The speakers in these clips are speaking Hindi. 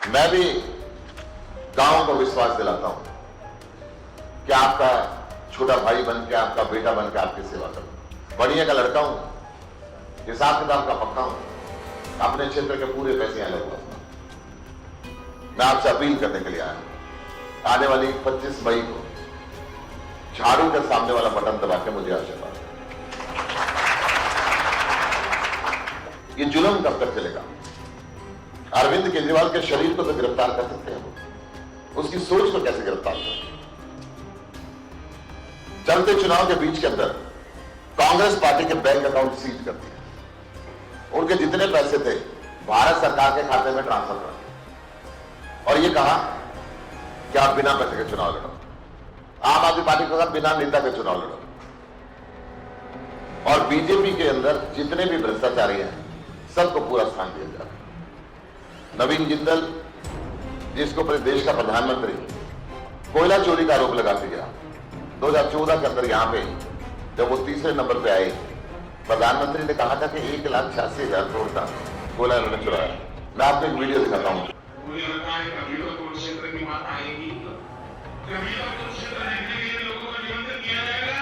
मैं भी गांव को विश्वास दिलाता हूं कि आपका छोटा भाई बन के, आपका बेटा बन के आपकी सेवा करूं। बढ़िया का लड़का हूं, हिसाब किताब का पक्का हूं, अपने क्षेत्र के पूरे पैसे यहां लगूंगा। मैं आपसे अपील करने के लिए आया हूं, आने वाली 25 मई को झाड़ू के सामने वाला बटन दबा के मुझे आशीर्वाद। ये जुल्म कब तक चलेगा? अरविंद केजरीवाल के शरीर को तो गिरफ्तार कर सकते हैं, उसकी सोच को कैसे गिरफ्तार करें? चलते चुनाव के बीच के अंदर कांग्रेस पार्टी के बैंक अकाउंट सीज कर दिए, उनके जितने पैसे थे भारत सरकार के खाते में ट्रांसफर कर दिए और ये कहा कि आप बिना पैसे के चुनाव लड़ो, आम आदमी पार्टी के साथ बिना नेता के चुनाव लड़ो। और बीजेपी के अंदर जितने भी भ्रष्टाचारी हैं सबको पूरा स्थान दिया जा रहा है। नवीन जिंदल, जिसको अपने देश का प्रधानमंत्री कोयला चोरी का आरोप लगाते गया 2014 के अंदर, यहां पे जब वो तीसरे नंबर पे आए, प्रधानमंत्री ने कहा था कि 1,86,000 करोड़ का कोयला उन्होंने चुराया। मैं आपको एक वीडियो दिखाता हूं। मुझे लगता है कभी तो कुरुक्षेत्र की बात आएगी, कभी तो कुरुक्षेत्र देखने के लिए लोगों का निमंत्रण किया जाएगा।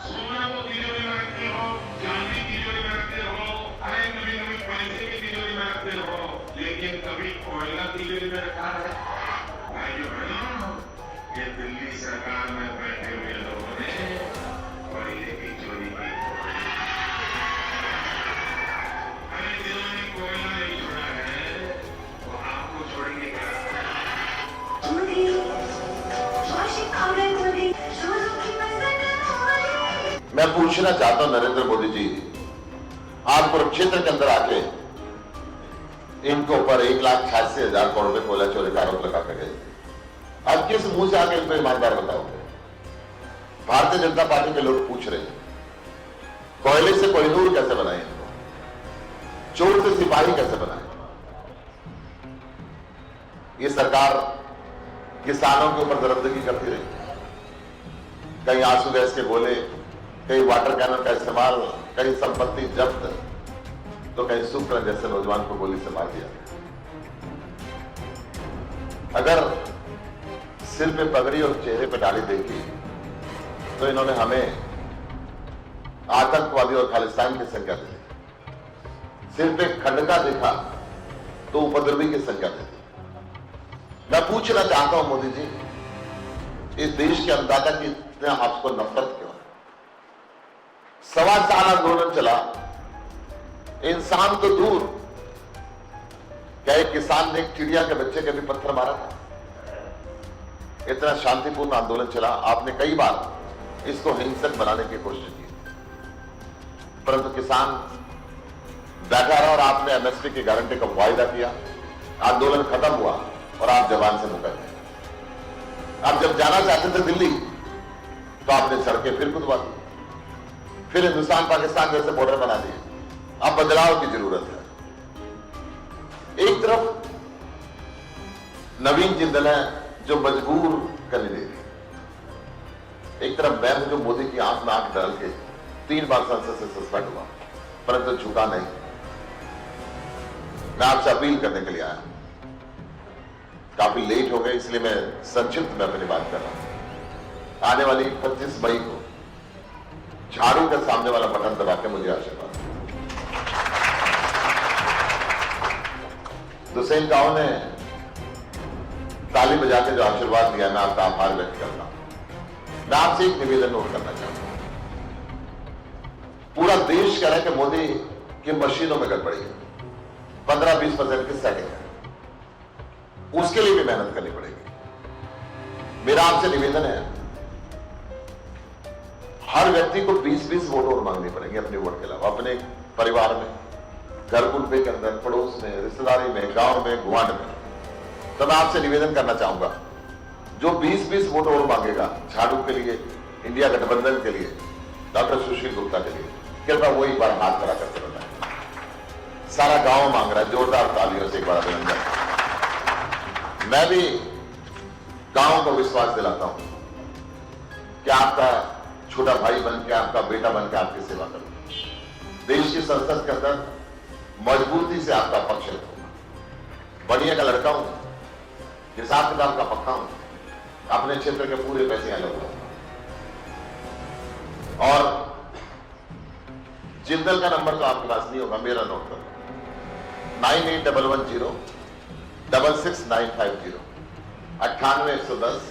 सोना को तिजोरी में रखते हो, चांदी तिजोरी में रखते हो, अरे नवी नवी पैसे की तिजोरी में रखते हो, लेकिन कभी कोयला तिजोरी में रखा है? भाइयों बहनों, ये दिल्ली सरकार में बैठे हुए लोगों ने कोयले की चोरी की। अरे जिन्होंने कोयला नहीं छोड़ा है वो आपको छोड़ेंगे क्या? मैं पूछना चाहता हूं नरेंद्र मोदी जी, आप कुरुक्षेत्र के अंदर आके इनके ऊपर 1,86,000 करोड़ रुपए कोयला चोरी का आरोप लगा कर गए। अब किस मुंह से आके इनको ईमानदार बताओगे? भारतीय जनता पार्टी के लोग पूछ रहे हैं कोयले से कोहिनूर कैसे बनाए, इनको चोर से सिपाही कैसे बनाए? ये सरकार किसानों के ऊपर दरिंदगी करती रही, कहीं आंसू गैस के गोले, कहीं वाटर कैनन का इस्तेमाल, कहीं संपत्ति जब्त, तो कहीं सुकरण जैसे नौजवान को गोली से मार दिया। अगर सिर पे पगड़ी और चेहरे पे डाली देखी तो इन्होंने हमें आतंकवादी और खालिस्तान की संज्ञा दे दी, सिर पे खंडका देखा तो उपद्रवी की संज्ञा दे दी। मैं पूछना चाहता हूं मोदी जी, इस देश के अन्नदाता की इतना आपको नफरत क्यों है? 1.25 साल आंदोलन चला, इंसान तो दूर, क्या एक किसान ने एक चिड़िया के बच्चे के भी पत्थर मारा था? इतना शांतिपूर्ण आंदोलन चला, आपने कई बार इसको हिंसक बनाने की कोशिश की, परंतु किसान बैठा रहा और आपने एमएसपी की गारंटी का वायदा किया, आंदोलन खत्म हुआ और आप जवान से मुकर गए। आप जब जाना चाहते थे दिल्ली तो आपने सड़कें फिर खुदवा दी, फिर हिंदुस्तान पाकिस्तान जैसे बॉर्डर बना दिए। अब बदलाव की जरूरत है। एक तरफ नवीन जिंदल है जो मजबूर करने दे रही, एक तरफ मैं हूं जो मोदी की आंख में आंख डाल के 3 बार संसद से सस्पेंड हुआ, परंतु झुका नहीं। मैं आपसे अपील करने के लिए आया, काफी लेट हो गए इसलिए मैं संक्षिप्त में अपनी बात कर रहा हूं। आने वाली 25 मई को झाड़ू के सामने वाला बटन दबा के मुझे आशीर्वाद। दुसेन गांव ने ताली बजा के जो आशीर्वाद दिया, मैं आपका आभार व्यक्त करता हूं। मैं आपसे एक निवेदन नोट करना चाहता हूं। पूरा देश कह रहा है कि मोदी की मशीनों में गड़बड़ी है, 15-20% की सेटिंग है, उसके लिए भी मेहनत करनी पड़ेगी। मेरा आपसे निवेदन है, हर व्यक्ति को 20-20 वोट और मांगनी पड़ेंगे अपने वोट के अलावा, अपने परिवार में, घर कुटुंबे के अंदर, पड़ोस में, रिश्तेदारी में, गांव में, गुआंढ में। तो मैं आपसे निवेदन करना चाहूंगा, जो 20-20 वोट और मांगेगा झाड़ू के लिए, इंडिया गठबंधन के लिए, डॉक्टर सुशील गुप्ता के लिए, कृपया वो एक बार हाथ खड़ा करके बताएं। सारा गांव मांग रहा है, जोरदार तालियों से एक बार अभिनंदन। मैं भी गांव को विश्वास दिलाता हूं कि आपका छोटा भाई बन के, आपका बेटा बन के आपकी सेवा करूं। देश की संसद के अंदर मजबूती से आपका पक्ष रखूंगा। बढ़िया का लड़का हूं, हिसाब किताब का पक्का हूं, अपने क्षेत्र के पूरे पैसे यहां लगूंगा। और जिंदल का नंबर तो आपके पास नहीं होगा, मेरा नोट करो 9811066950 98 110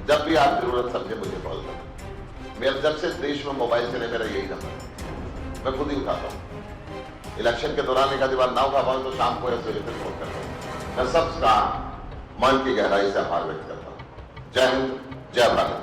जब भी आप जरूरत समझे मुझे कॉल करें। मेरा जब से देश में मोबाइल चले मेरा यही नंबर है, मैं खुद ही उठाता हूं। इलेक्शन के दौरान एक आधी बार ना उठा पाऊं तो शाम को या सवेरे फिर फोन करता हूं। मैं सबका मन की गहराई से आभार व्यक्त करता हूं। जय हिंद, जय भारत।